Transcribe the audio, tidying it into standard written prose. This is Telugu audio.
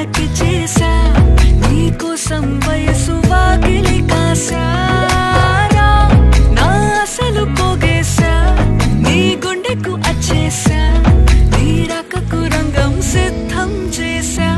కళ్ళకి చేసా నీకోసం వయసు వాకిలి కాసారా నా అసలు పోగేసా నీ గుండెకు అచ్చేసా నీ రకకు రంగం సిద్ధం చేసా